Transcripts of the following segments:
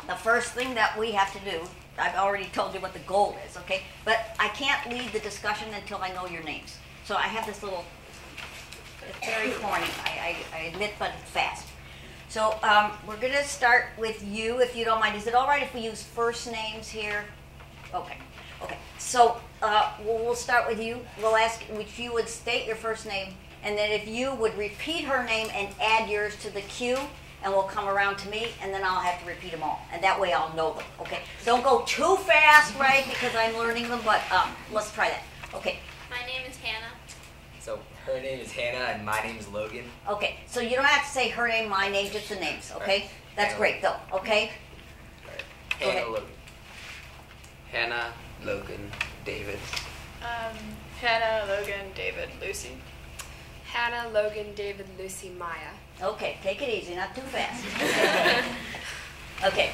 the first thing that we have to do, I've already told you what the goal is, okay? But I can't lead the discussion until I know your names. So I have this little, it's very corny, I admit, but it's fast. So we're going to start with you, if you don't mind. Is it all right if we use first names here? Okay. Okay. So we'll start with you. We'll ask if you would state your first name, and then if you would repeat her name and add yours to the queue, and we'll come around to me, and then I'll have to repeat them all. And that way I'll know them, okay? Don't go too fast, right, because I'm learning them, but let's try that. Okay. My name is Hannah. So her name is Hannah, and my name is Logan. Okay, so you don't have to say her name, my name, just the names, okay? Right. That's Hannah. great, though, okay? Right. Hannah, Okay. Logan. Hannah, Logan, David. Hannah, Logan, David, Lucy. Hannah, Logan, David, Lucy, Maya. Okay, take it easy, not too fast. Okay,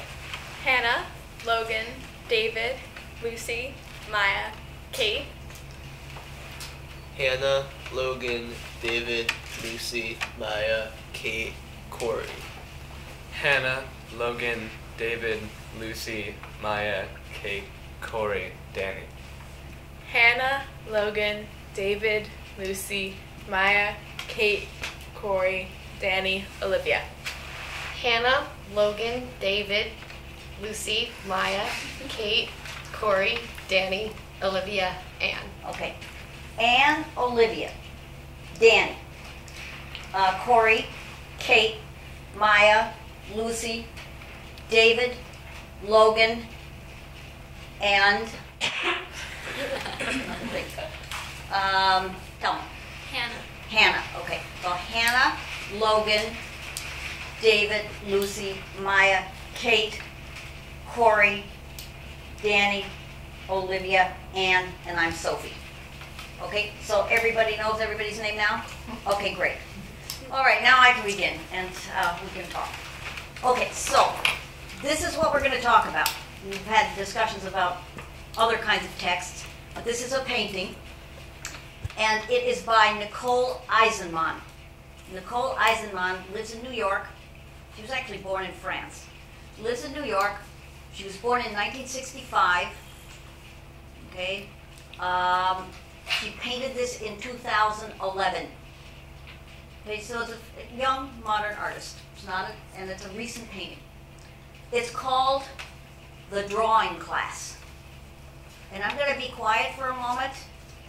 Hannah, Logan, David, Lucy, Maya, Kate. Hannah, Logan, David, Lucy, Maya, Kate, Corey. Hannah, Logan, David, Lucy, Maya, Kate, Corey, Danny. Hannah, Logan, David, Lucy, Maya, Kate, Corey, Danny, Olivia. Hannah, Logan, David, Lucy, Maya, Kate, Corey, Danny, Olivia, Ann. okay. Anne, Olivia, Danny, Corey, Kate, Maya, Lucy, David, Logan, and tell me. Hannah. Hannah, okay. So Hannah, Logan, David, Lucy, Maya, Kate, Corey, Danny, Olivia, Ann, and I'm Sophie. Okay, so everybody knows everybody's name now? Okay, great. All right, now I can begin, and we can talk. Okay, so this is what we're going to talk about. We've had discussions about other kinds of texts, but this is a painting, and it is by NIcole Eisenman. NIcole Eisenman lives in New York. She was actually born in France. Lives in New York. She was born in 1965. Okay. She painted this in 2011. Okay, so it's a young modern artist. It's not, and it's a recent painting. It's called The Drawing Class. And I'm going to be quiet for a moment,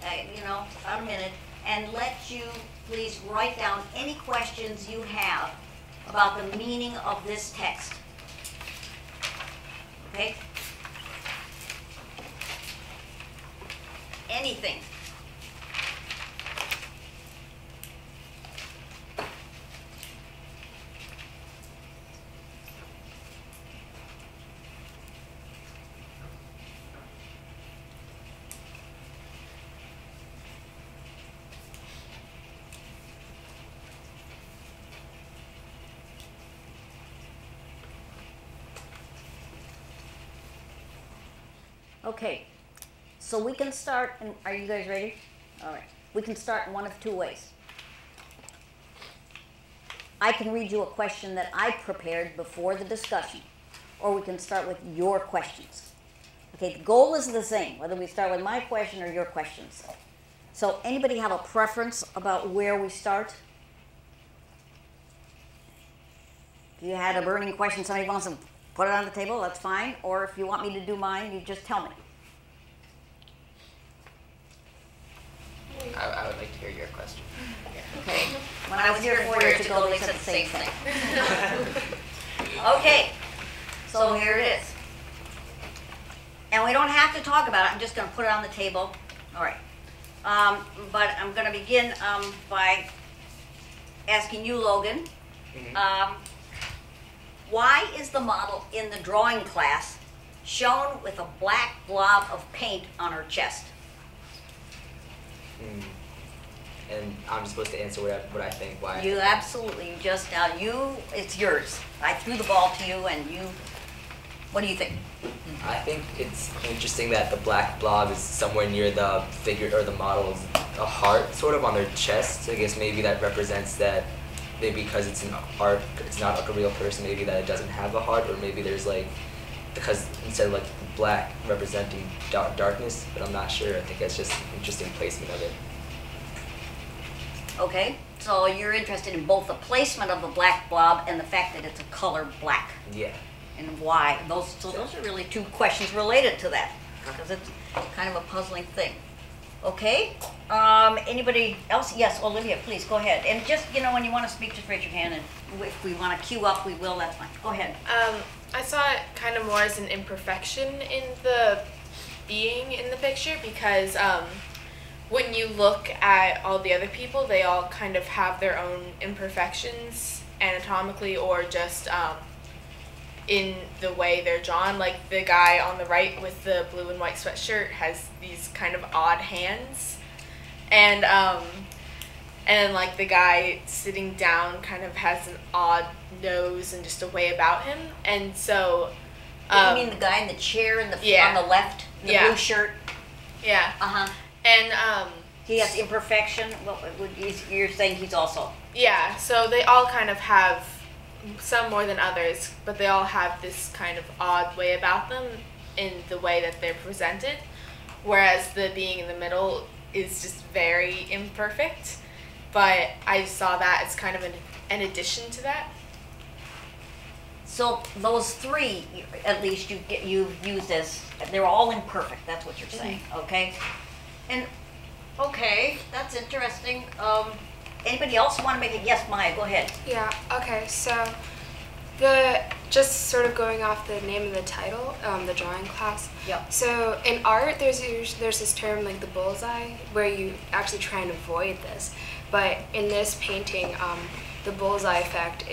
about a minute, and let you please write down any questions you have about the meaning of this text. Okay? Anything. Okay, so we can start, and are you guys ready? All right, we can start in one of two ways. I can read you a question that I prepared before the discussion, or we can start with your questions. Okay, the goal is the same, whether we start with my question or your questions. So anybody have a preference about where we start? If you had a burning question, somebody wants to put it on the table, that's fine. Or if you want me to do mine, you just tell me. I would like to hear your question. Okay. When I was here 4 years ago, they said the same thing. Okay. So here it is. And we don't have to talk about it. I'm just going to put it on the table. All right. But I'm going to begin by asking you, Logan. Why is the model in the drawing class shown with a black blob of paint on her chest? And I'm supposed to answer what I think. Why? You absolutely, it's yours. I threw the ball to you, and what do you think? I think it's interesting that the black blob is somewhere near the figure or the model's a heart, sort of on their chest. So I guess maybe that represents that. Maybe because it's an art, it's not like a real person. Maybe that it doesn't have a heart, or maybe there's like because instead of like black representing darkness, but I'm not sure. I think that's just interesting placement of it. Okay, so you're interested in both the placement of the black blob and the fact that it's a color black. Yeah. And why? Those are really two questions related to that, because it's kind of a puzzling thing. Okay, anybody else? Yes, Olivia, please, go ahead. And just, when you want to speak, just raise your hand, and if we want to queue up, we will, that's fine. Go ahead. I saw it kind of more as an imperfection in the being in the picture, because when you look at all the other people, they all kind of have their own imperfections anatomically or just in the way they're drawn. Like the guy on the right with the blue and white sweatshirt has these kind of odd hands, and like the guy sitting down kind of has an odd nose and just a way about him. And so you mean the guy in the chair on the left, the blue shirt? Yeah. And he has imperfection. Well, you're saying he's also. Yeah. So they all kind of have, some more than others, but they all have this kind of odd way about them in the way that they're presented, whereas the being in the middle is just very imperfect. But I saw that as kind of an addition to that. So those three, at least you've used as, they're all imperfect. That's what you're saying, okay? And okay, that's interesting. Anybody else want to make it? Yes, Maya, go ahead. Yeah, okay, so just sort of going off the name of the title, the drawing class. Yep. So in art, there's this term like the bullseye, where you actually try and avoid this. But in this painting, the bullseye effect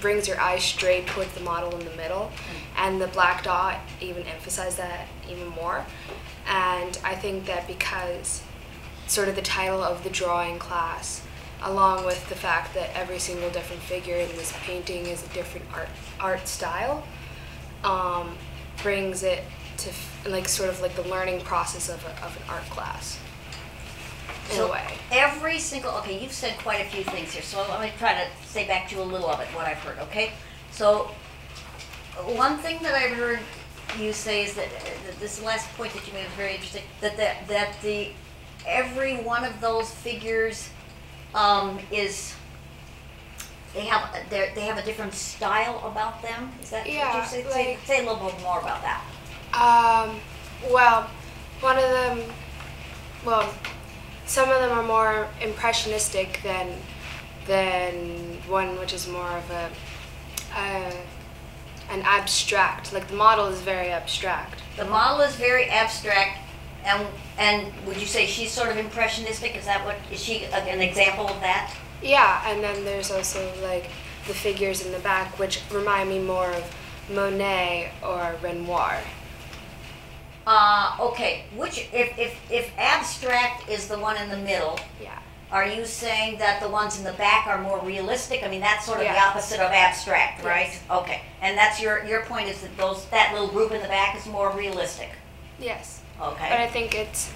brings your eyes straight towards the model in the middle, and the black dot even emphasizes that even more. And I think that because sort of the title of the drawing class, along with the fact that every single different figure in this painting is a different art style, brings it to like sort of like the learning process of an art class in a way. Every single, okay, you've said quite a few things here, so let me try to say back to you a little of it, what I've heard, okay? So one thing that I've heard you say is that this last point that you made was very interesting, that every one of those figures they have a different style about them. Is that what you say? Say a little bit more about that. Well, one of them, some of them are more impressionistic than one which is more of an abstract. Like the model is very abstract. The model is very abstract. And would you say she's sort of impressionistic? Is she an example of that? Yeah, and then there's also like the figures in the back, which remind me more of Monet or Renoir. Okay. If abstract is the one in the middle, yeah. Are you saying that the ones in the back are more realistic? I mean, that's sort of the opposite of abstract, right? Yes. Okay. And that's your point is that that little group in the back is more realistic. Yes. Okay. But I think it's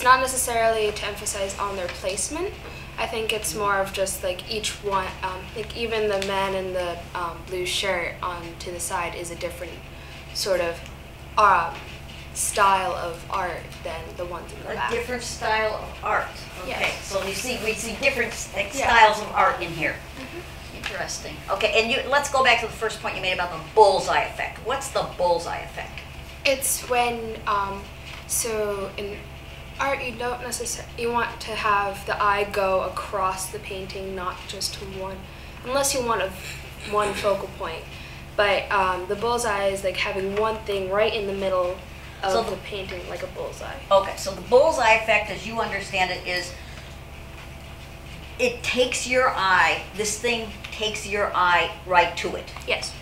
not necessarily to emphasize on their placement. I think it's more of just like each one, like even the man in the blue shirt on to the side is a different sort of style of art than the ones in the back. A different style of art. Okay. Yes. So we see different styles of art in here. Mm-hmm. Interesting. Okay, and let's go back to the first point you made about the bullseye effect. What's the bullseye effect? It's when, so in art you want to have the eye go across the painting, not just to one, unless you want one focal point. But the bullseye is like having one thing right in the middle of the painting, like a bullseye. Okay, so the bullseye effect, as you understand it, is it takes your eye, this thing takes your eye right to it. Yes.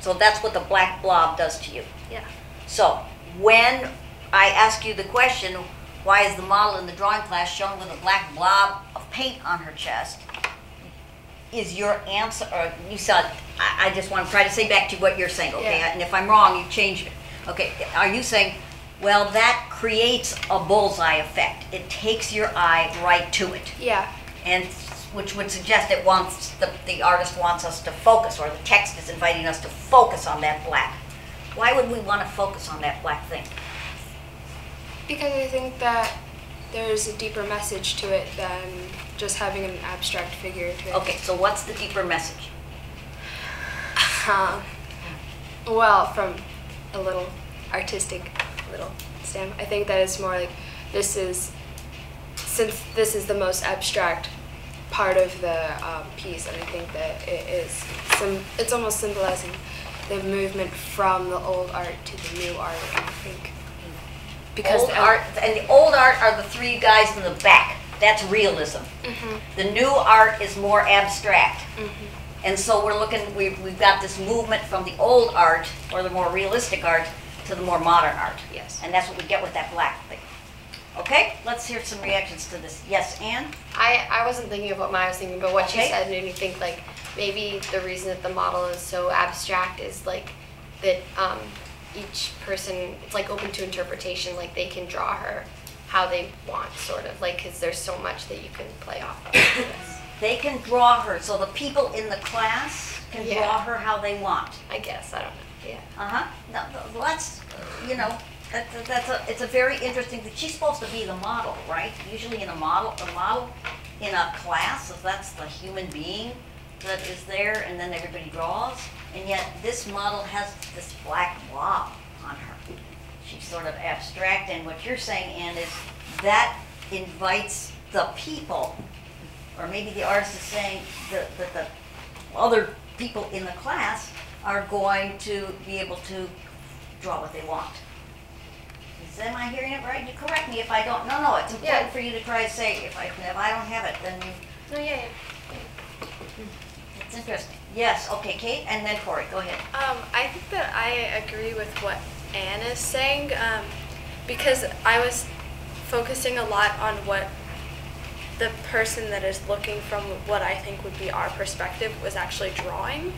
So that's what the black blob does to you. Yeah. So when I ask you the question, why is the model in the drawing class shown with a black blob of paint on her chest, is your answer, or you said, I just want to try to say back to what you're saying, okay? Yeah. And if I'm wrong, you change it. Okay, are you saying, well, that creates a bullseye effect. It takes your eye right to it. Yeah. And which would suggest it wants, the artist wants us to focus, or the text is inviting us to focus on that black Why would we want to focus on that black thing? Because I think that there's a deeper message to it than just having an abstract figure to it. Okay, so what's the deeper message? Well, from a little artistic little stamp, I think that it's more like since this is the most abstract part of the piece, and I think that it's almost symbolizing the movement from the old art to the new art, I think. Because old art, and the old art are the three guys in the back. That's realism. Mm-hmm. The new art is more abstract. Mm-hmm. And so we're looking, we've got this movement from the old art, or the more realistic art, to the more modern art. Yes. And that's what we get with that black thing. Okay, let's hear some reactions to this. Yes, Anne? I wasn't thinking of what Maya was thinking, but what Okay. she said made me think like maybe the reason that the model is so abstract is like that each person, it's like open to interpretation, like they can draw her how they want, sort of, like, because there's so much that you can play off of. They can draw her, so the people in the class can Yeah. draw her how they want. I guess, I don't know, yeah. Uh-huh. No, that's, it's a very interesting thing. She's supposed to be the model, right? Usually in a model in a class, so that's the human being that is there, and then everybody draws. And yet this model has this black blob on her. She's sort of abstract, and what you're saying, Anne, is that invites the people, or maybe the artist is saying that the other people in the class are going to be able to draw what they want. Am I hearing it right? You correct me if I don't. No, it's important for you to try to say, if I don't have it, then you... No, yeah. It's interesting. Yes, okay, Kate, and then Corey, go ahead. I think that I agree with what Anne is saying, because I was focusing a lot on what the person that is looking from what I think would be our perspective was actually drawing,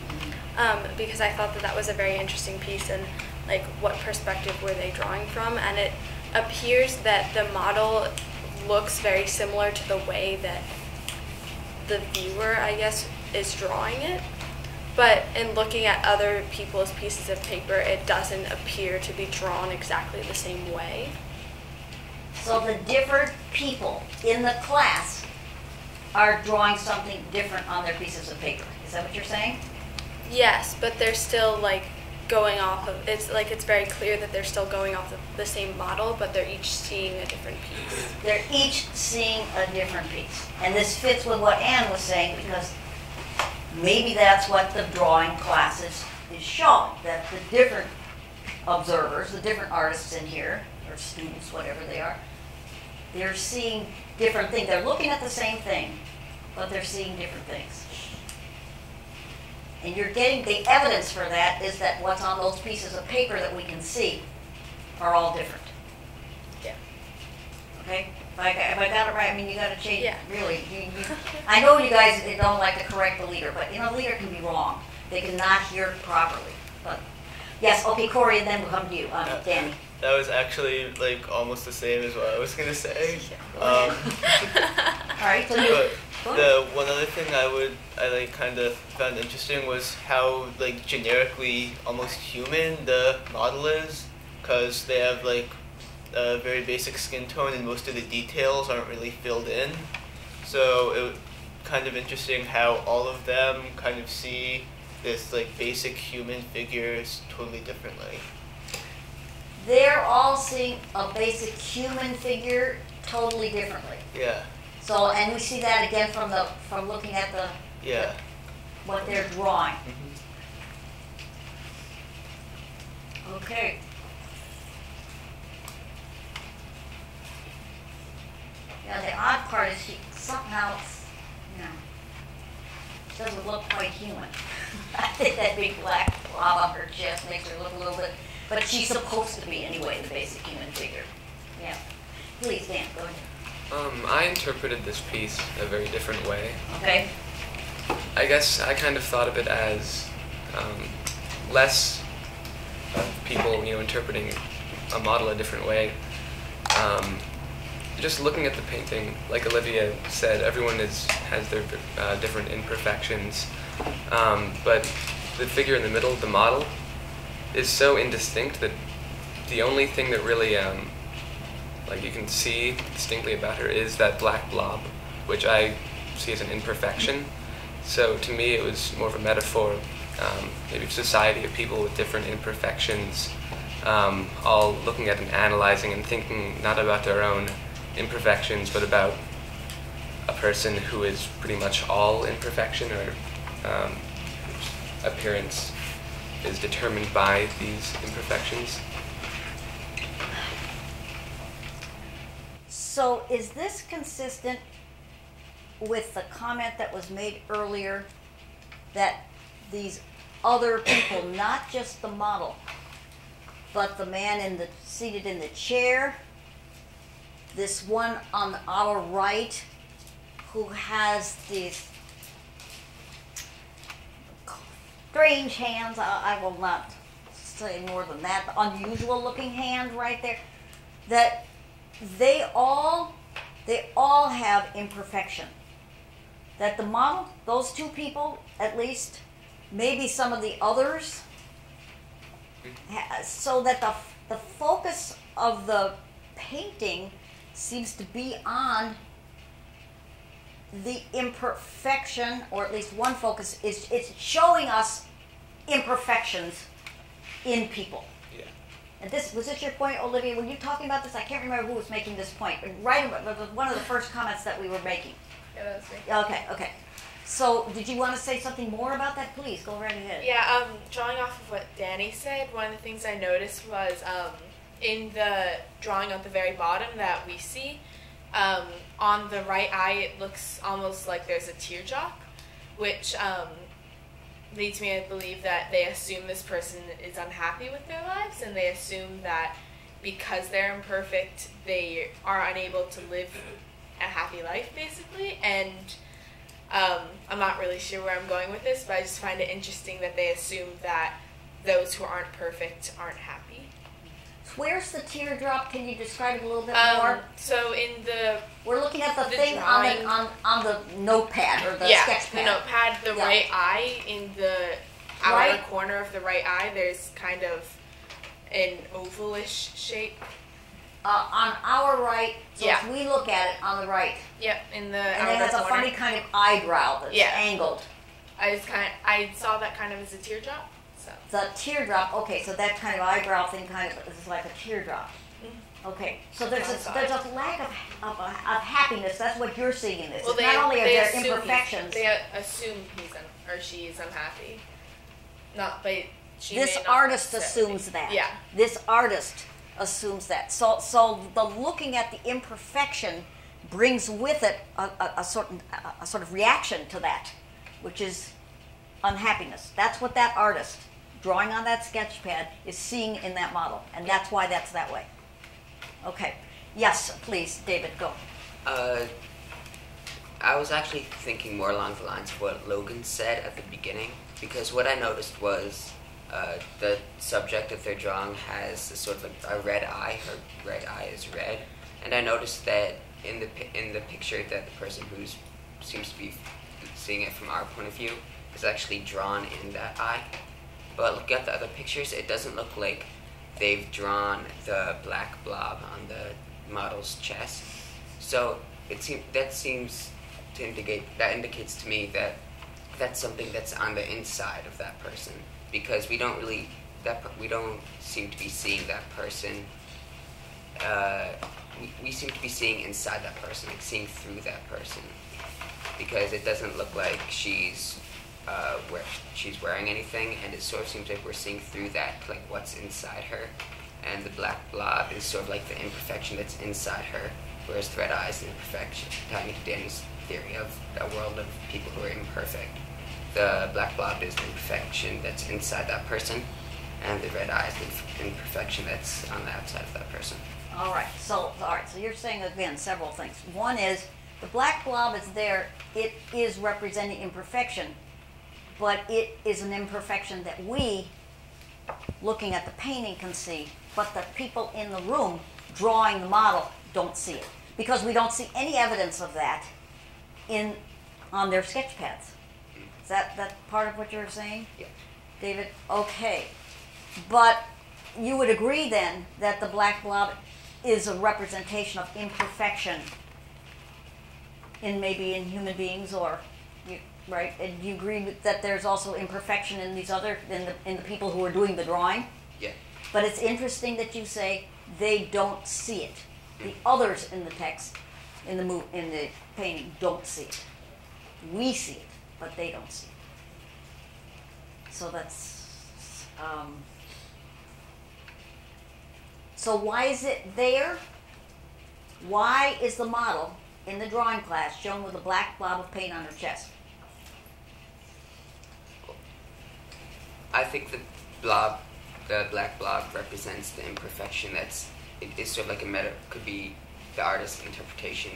because I thought that that was a very interesting piece, and like what perspective were they drawing from, and it appears that the model looks very similar to the way that the viewer, I guess, is drawing it. But in looking at other people's pieces of paper, it doesn't appear to be drawn exactly the same way. So the different people in the class are drawing something different on their pieces of paper. Is that what you're saying? Yes, but they're still like going off of, it's like it's very clear that they're still going off of the same model, but they're each seeing a different piece. They're each seeing a different piece. And this fits with what Anne was saying, because maybe that's what the drawing classes is showing, that the different observers, the different artists in here, or students, whatever they are, they're seeing different things. They're looking at the same thing, but they're seeing different things. And you're getting, the evidence for that is that what's on those pieces of paper that we can see are all different. Yeah. Okay? If I got it right, I mean, you got to change, Yeah. really. I know you guys don't like to correct the leader, but the leader can be wrong. They cannot hear properly. But yes, okay, Corey, and then we'll come to you, Danny. That was actually like almost the same as what I was gonna say. All right, so you. But the one other thing I like kind of found interesting was how like generically almost human the model is, because they have like a very basic skin tone and most of the details aren't really filled in. So it was kind of interesting how all of them kind of see this like basic human figures totally differently. They're all seeing a basic human figure totally differently. Yeah. So, and we see that again from looking at Yeah. what they're drawing. Mm-hmm. Okay. Yeah, the odd part is she somehow, doesn't look quite human. I think that big black blob on her chest makes her look a little bit, but she's supposed to be anyway, the basic human figure. Yeah. Please, Dan, go ahead. I interpreted this piece a very different way. Okay. I guess I kind of thought of it as less of people, interpreting a model a different way. Just looking at the painting, like Olivia said, everyone has their different imperfections. But the figure in the middle, the model, is so indistinct that the only thing that really like you can see distinctly about her is that black blob, which I see as an imperfection. So to me it was more of a metaphor, maybe of society of people with different imperfections, all looking at and analyzing and thinking not about their own imperfections but about a person who is pretty much all imperfection, or whose appearance is determined by these imperfections. So is this consistent with the comment that was made earlier that these other people, not just the model, but the man seated in the chair, this one on our right who has these strange hands, I will not say more than that, the unusual looking hand right there, that they all have imperfection. That the model, those two people at least, maybe some of the others, so that the focus of the painting seems to be on the imperfection, or at least one focus is it's showing us imperfections in people. Yeah. And this was this your point, Olivia? Were you talking about this? I can't remember who was making this point. Right, it was one of the first comments that we were making. Yeah, that was me. Okay. So, did you want to say something more about that? Please go right ahead. Yeah, drawing off of what Danny said, one of the things I noticed was in the drawing at the very bottom that we see, on the right eye, it looks almost like there's a teardrop, which leads me to believe that they assume this person is unhappy with their lives, and they assume that because they're imperfect, they are unable to live a happy life, basically. And I'm not really sure where I'm going with this, but I just find it interesting that they assume that those who aren't perfect aren't happy. Where's the teardrop? Can you describe it a little bit more? So in the We're looking at the thing drawing, on the notepad or the sketch pad. the notepad, the right eye, in the outer Right. corner of the right eye, there's kind of an ovalish shape. On our right, so Yeah. if we look at it on the right, Yep, in the and outer then it's a corner. funny kind of eyebrow that's Yeah. angled. I saw that kind of as a teardrop. So The teardrop, okay, so that kind of eyebrow thing kind of is like a teardrop. Okay, so there's a lack of happiness. That's what you're seeing in this. well, It's not only are they there assume imperfections. They assume or she is unhappy. Not by she. This may not artist necessarily. assumes that. Yeah. This artist assumes that. So the looking at the imperfection brings with it a sort of reaction to that, which is unhappiness. That's what that artist drawing on that sketch pad is seeing in that model, and that's why that's that way. Okay. Yes, please, David, go. I was actually thinking more along the lines of what Logan said at the beginning, because what I noticed was the subject of their drawing has a sort of a red eye. Her right eye is red, and I noticed that in the picture that the person who seems to be seeing it from our point of view is actually drawn in that eye. But looking at the other pictures, it doesn't look like they've drawn the black blob on the model's chest. So that indicates to me that that's something that's on the inside of that person, because we don't seem to be seeing that person. We seem to be seeing inside that person, like seeing through that person, because it doesn't look like she's wearing anything, and it sort of seems like we're seeing through that, like what's inside her, and the black blob is sort of like the imperfection that's inside her, whereas the red eye is the imperfection, tying into Danny's theory of a world of people who are imperfect. The black blob is the imperfection that's inside that person, and the red eye is the imperfection that's on the outside of that person. All right. So you're saying again several things. One is the black blob is there. It is representing imperfection, but it is an imperfection that we, looking at the painting, can see, but the people in the room drawing the model don't see it, because we don't see any evidence of that on their sketch pads. Is that part of what you're saying? Yeah. David? Okay. But you would agree then that the black blob is a representation of imperfection in maybe in human beings, or right? And you agree that there's also imperfection in these other in the people who are doing the drawing? Yeah. But it's interesting that you say they don't see it. The others in the text, in the painting, don't see it. We see it, but they don't see it. So that's. So why is it there? Why is the model in the drawing class shown with a black blob of paint on her chest? I think the black blob represents the imperfection it's sort of like could be the artist's interpretation.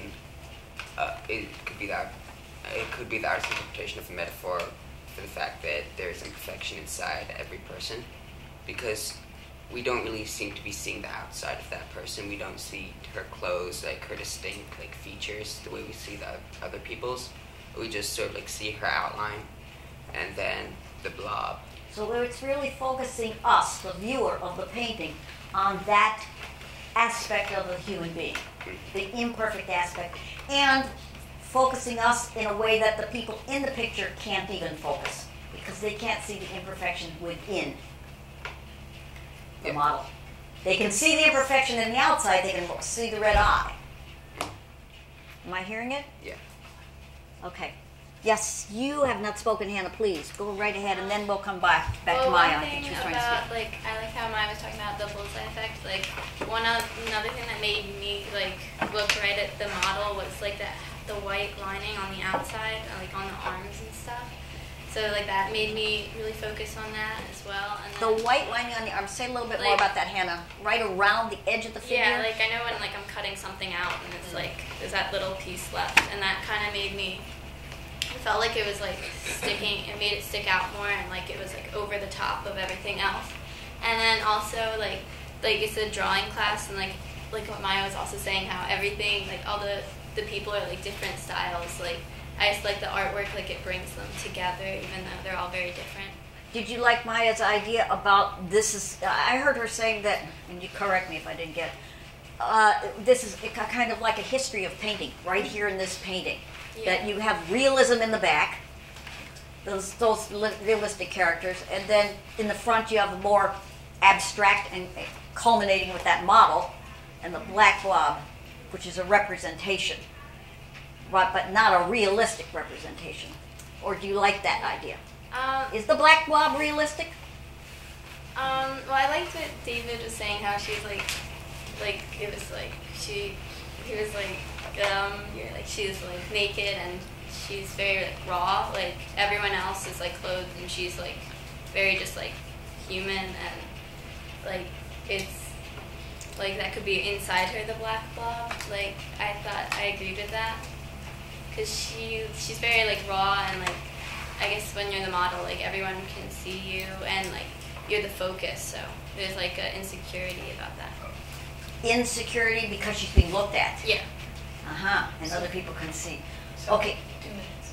It could be the artist's interpretation of the metaphor for the fact that there is imperfection inside every person, because we don't really seem to be seeing the outside of that person. We don't see her clothes, like her distinct like features, the way we see the other people's. We just sort of like see her outline, and then the blob. So it's really focusing us, the viewer of the painting, on that aspect of the human being, the imperfect aspect, and focusing us in a way that the people in the picture can't even focus, because they can't see the imperfection within the model. They can see the imperfection in the outside, they can see the red eye. Am I hearing it? Yeah. Okay. Yes, you have not spoken, Hannah. Please go right ahead, and then we'll come back to Maya. One I thing think she was trying about, to speak. I like how Maya was talking about the bullseye effect. Another thing that made me look right at the model was the white lining on the outside, on the arms and stuff. So that made me really focus on that as well. And then, The white lining on the arm. Say a little bit more about that, Hannah. Right around the edge of the figure. yeah, I know when I'm cutting something out and it's there's that little piece left, and that kind of made me. It felt like it was sticking. It made it stick out more, and it was over the top of everything else. And then also it's a drawing class, and what Maya was also saying, how everything all the people are different styles. I just like the artwork, it brings them together, even though they're all very different. Did you like Maya's idea about this is? I heard her saying that, and you correct me if I didn't get. This is kind of like a history of painting right here in this painting. Yeah. That you have realism in the back, those realistic characters, and then in the front you have the more abstract and culminating with that model, and the black blob, which is a representation, but not a realistic representation. Or do you like that idea? Is the black blob realistic? Well, I liked what David was saying, how she's it was he was she's naked and she's very raw. Everyone else is clothed, and she's very just human, and it's that could be inside her, the black blob. I thought I agreed with that, because she's very raw, and I guess when you're the model, everyone can see you, and you're the focus, so there's an insecurity about that. Insecurity because she's being looked at. Yeah. And other people can see. Okay.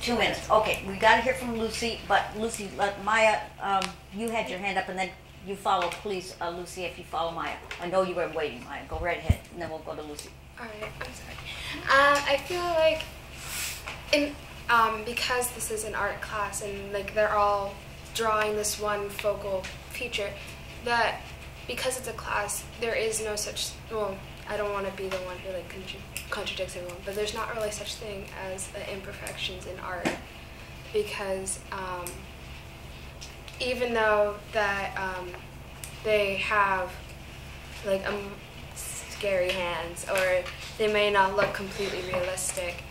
2 minutes. Okay, we got to hear from Lucy, but Lucy, let Maya, you had your hand up, and then you follow, please, Lucy, if you follow Maya. I know you were waiting, Maya. Go right ahead, and then we'll go to Lucy. All right, I'm sorry. I feel because this is an art class and they're all drawing this one focal feature, that because it's a class, there is no such, well, I don't want to be the one who contradicts everyone, but there's not really such thing as imperfections in art, because even though that they have scary hands, or they may not look completely realistic,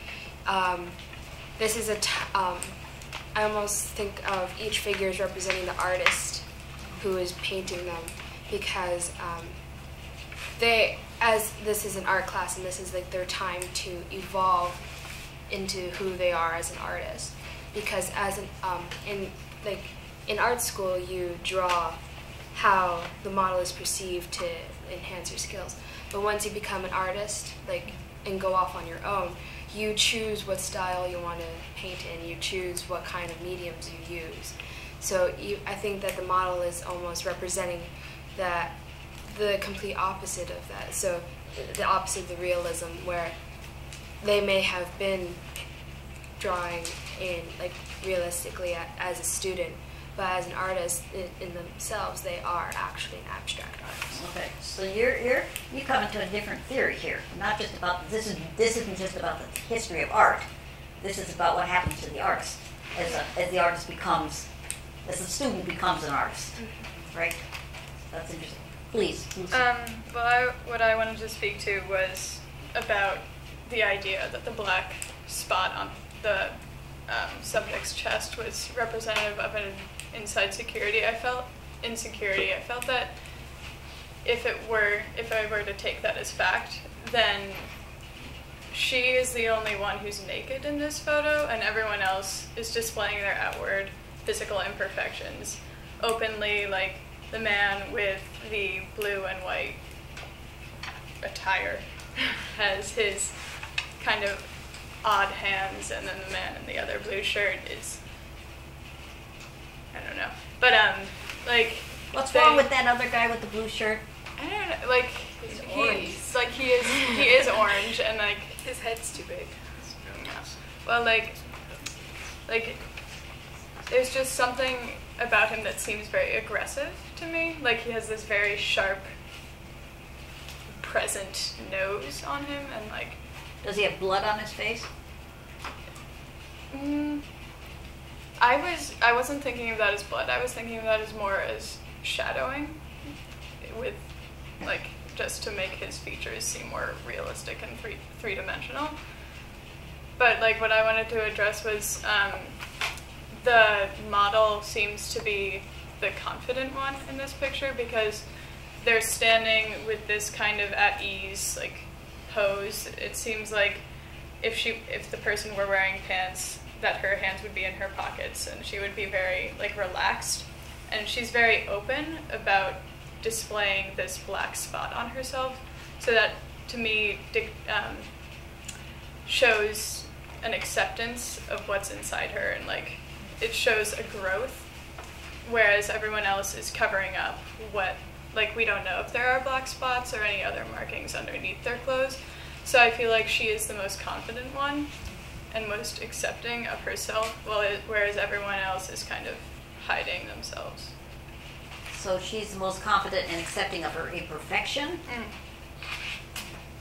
this is I almost think of each figure as representing the artist who is painting them, because as this is an art class, and this is their time to evolve into who they are as an artist. Because as in art school, you draw how the model is perceived to enhance your skills. But once you become an artist, and go off on your own, you choose what style you want to paint in. You choose what kind of mediums you use. So I think that the model is almost representing the complete opposite of that. So the opposite of the realism, where they may have been drawing in like realistically as a student, but as an artist in themselves, they are actually an abstract artist. Okay, so you come into a different theory here. Not just about this isn't just about the history of art. This is about what happens to the artist as the artist becomes, as the student becomes an artist, right? That's interesting. Please. What I wanted to speak to was about the idea that the black spot on the subject's chest was representative of an inside insecurity. I felt that if I were to take that as fact, then she is the only one who's naked in this photo, and everyone else is displaying their outward physical imperfections openly, like the man with the blue and white attire has his kind of odd hands, and then the man in the other blue shirt is, I don't know. But like, what's wrong with that other guy with the blue shirt? I don't know. Like he is orange, and like his head's too big. Yeah. Well, like there's just something about him that seems very aggressive to me. Like he has this very sharp, present nose on him, and like. Does he have blood on his face? I wasn't thinking of that as blood. I was thinking of that as more as shadowing, with like just to make his features seem more realistic and three-dimensional. But like what I wanted to address was the model seems to be the confident one in this picture, because they're standing with this kind of at ease like pose. It seems like if the person were wearing pants, that her hands would be in her pockets and she would be very like relaxed, and she's very open about displaying this black spot on herself. So that to me shows an acceptance of what's inside her, and like it shows a growth, whereas everyone else is covering up what, like we don't know if there are black spots or any other markings underneath their clothes. So I feel like she is the most confident one and most accepting of herself, whereas everyone else is kind of hiding themselves. So she's the most confident and accepting of her imperfection.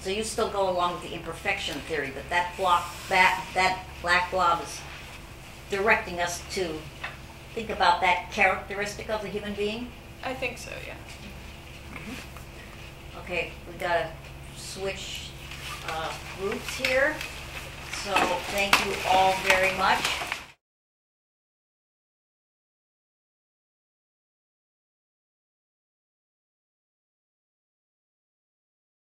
So you still go along with the imperfection theory, but that black blob is directing us to think about that characteristic of the human being? I think so, yeah. Okay, we gotta switch groups here. So thank you all very much.